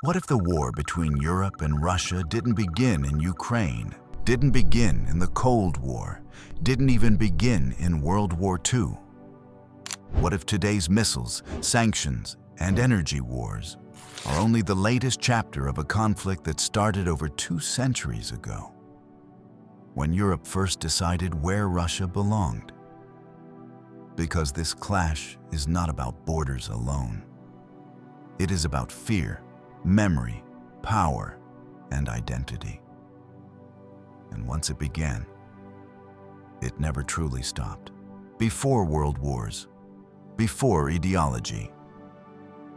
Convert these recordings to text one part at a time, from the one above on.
What if the war between Europe and Russia didn't begin in Ukraine, didn't begin in the Cold War, didn't even begin in World War II? What if today's missiles, sanctions, and energy wars are only the latest chapter of a conflict that started over 2 centuries ago, when Europe first decided where Russia belonged? Because this clash is not about borders alone. It is about fear, memory, power, and identity. And once it began, it never truly stopped. Before world wars, before ideology,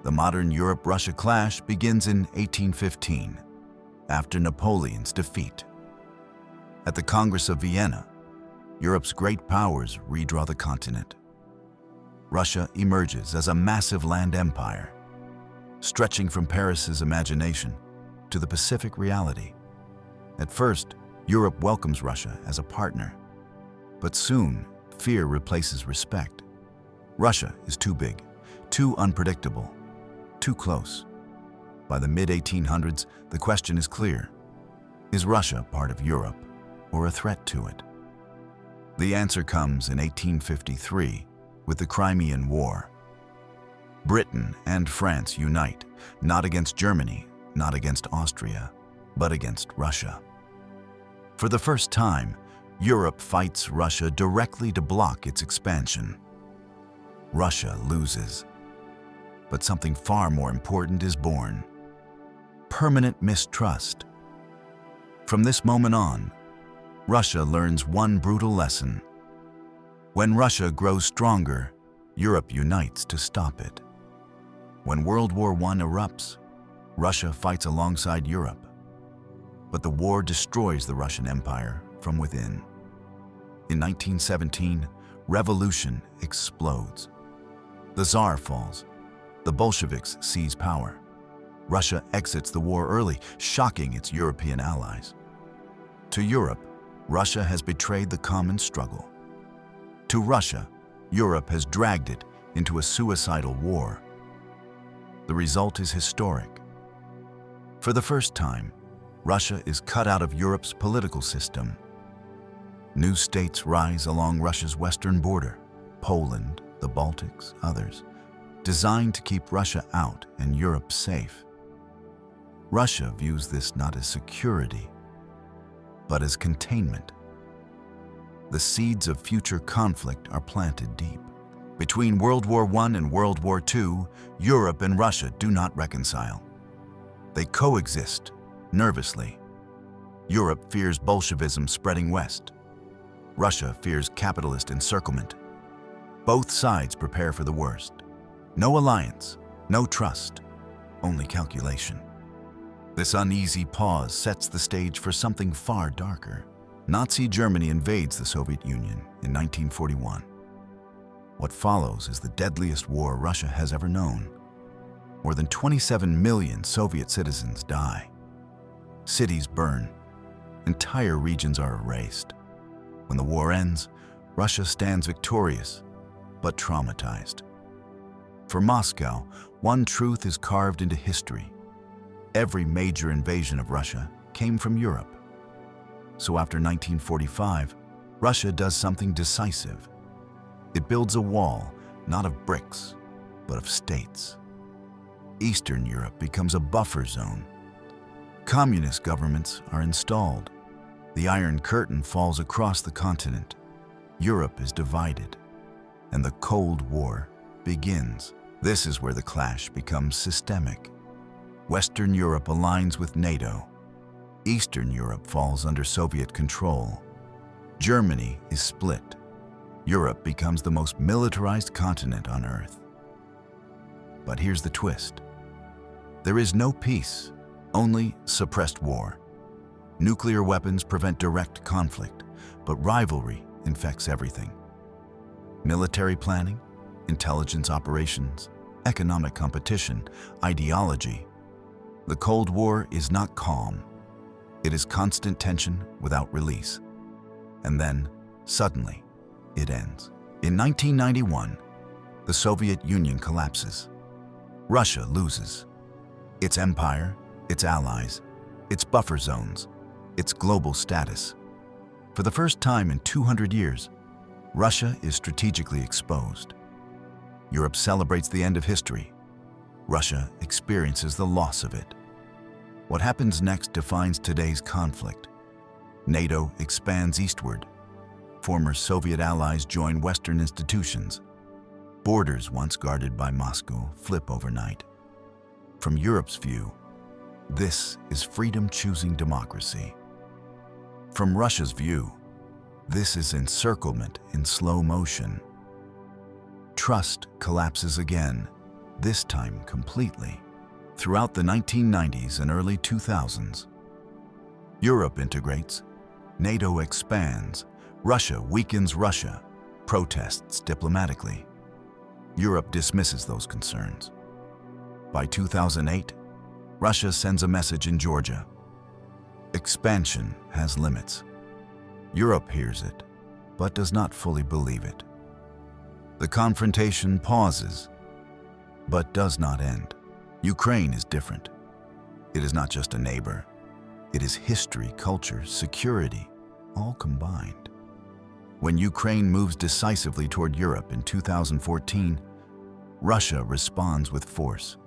the modern Europe-Russia clash begins in 1815, after Napoleon's defeat. At the Congress of Vienna, Europe's great powers redraw the continent. Russia emerges as a massive land empire, stretching from Paris's imagination to the Pacific reality. At first, Europe welcomes Russia as a partner, but soon fear replaces respect. Russia is too big, too unpredictable, too close. By the mid-1800s, the question is clear: is Russia part of Europe or a threat to it? The answer comes in 1853 with the Crimean War. Britain and France unite, not against Germany, not against Austria, but against Russia. For the first time, Europe fights Russia directly to block its expansion. Russia loses. But something far more important is born: permanent mistrust. From this moment on, Russia learns one brutal lesson. When Russia grows stronger, Europe unites to stop it. When World War I erupts, Russia fights alongside Europe. But the war destroys the Russian Empire from within. In 1917, revolution explodes. The Tsar falls. The Bolsheviks seize power. Russia exits the war early, shocking its European allies. To Europe, Russia has betrayed the common struggle. To Russia, Europe has dragged it into a suicidal war. The result is historic. For the first time, Russia is cut out of Europe's political system. New states rise along Russia's western border: Poland, the Baltics, others, designed to keep Russia out and Europe safe. Russia views this not as security, but as containment. The seeds of future conflict are planted deep. Between World War I and World War II, Europe and Russia do not reconcile. They coexist, nervously. Europe fears Bolshevism spreading west. Russia fears capitalist encirclement. Both sides prepare for the worst. No alliance, no trust, only calculation. This uneasy pause sets the stage for something far darker. Nazi Germany invades the Soviet Union in 1941. What follows is the deadliest war Russia has ever known. More than 27 million Soviet citizens die. Cities burn. Entire regions are erased. When the war ends, Russia stands victorious, but traumatized. For Moscow, one truth is carved into history: every major invasion of Russia came from Europe. So after 1945, Russia does something decisive. It builds a wall, not of bricks, but of states. Eastern Europe becomes a buffer zone. Communist governments are installed. The Iron Curtain falls across the continent. Europe is divided, and the Cold War begins. This is where the clash becomes systemic. Western Europe aligns with NATO. Eastern Europe falls under Soviet control. Germany is split. Europe becomes the most militarized continent on Earth. But here's the twist. There is no peace, only suppressed war. Nuclear weapons prevent direct conflict, but rivalry infects everything. Military planning, intelligence operations, economic competition, ideology. The Cold War is not calm. It is constant tension without release. And then, suddenly, it ends. In 1991, the Soviet Union collapses. Russia loses. its empire, its allies, its buffer zones, its global status. For the first time in 200 years, Russia is strategically exposed. Europe celebrates the end of history. Russia experiences the loss of it. What happens next defines today's conflict. NATO expands eastward. Former Soviet allies join Western institutions. Borders once guarded by Moscow flip overnight. From Europe's view, this is freedom choosing democracy. From Russia's view, this is encirclement in slow motion. Trust collapses again, this time completely. Throughout the 1990s and early 2000s, Europe integrates, NATO expands, Russia weakens Russia, protests diplomatically. Europe dismisses those concerns. By 2008, Russia sends a message in Georgia. Expansion has limits. Europe hears it, but does not fully believe it. The confrontation pauses, but does not end. Ukraine is different. It is not just a neighbor. It is history, culture, security, all combined. When Ukraine moves decisively toward Europe in 2014, Russia responds with force.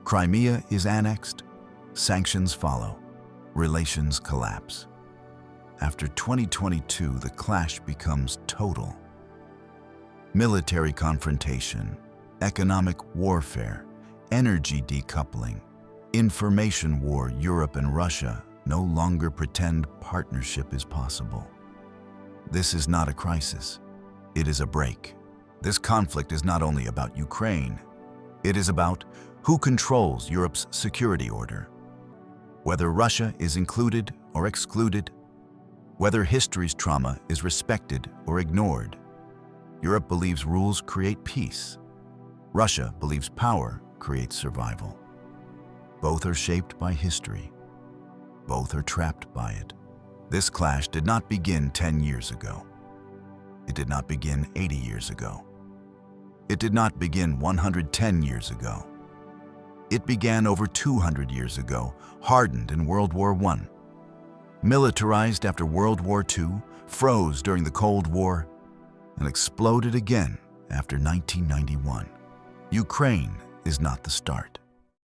Crimea is annexed, sanctions follow, relations collapse. After 2022, the clash becomes total. Military confrontation, economic warfare, energy decoupling, information war. Europe and Russia no longer pretend partnership is possible. This is not a crisis. It is a break. This conflict is not only about Ukraine. It is about who controls Europe's security order. Whether Russia is included or excluded, whether history's trauma is respected or ignored. Europe believes rules create peace. Russia believes power creates survival. Both are shaped by history. Both are trapped by it. This clash did not begin 10 years ago. It did not begin 80 years ago. It did not begin 110 years ago. It began over 200 years ago, hardened in World War I, militarized after World War II, froze during the Cold War, and exploded again after 1991. Ukraine is not the start.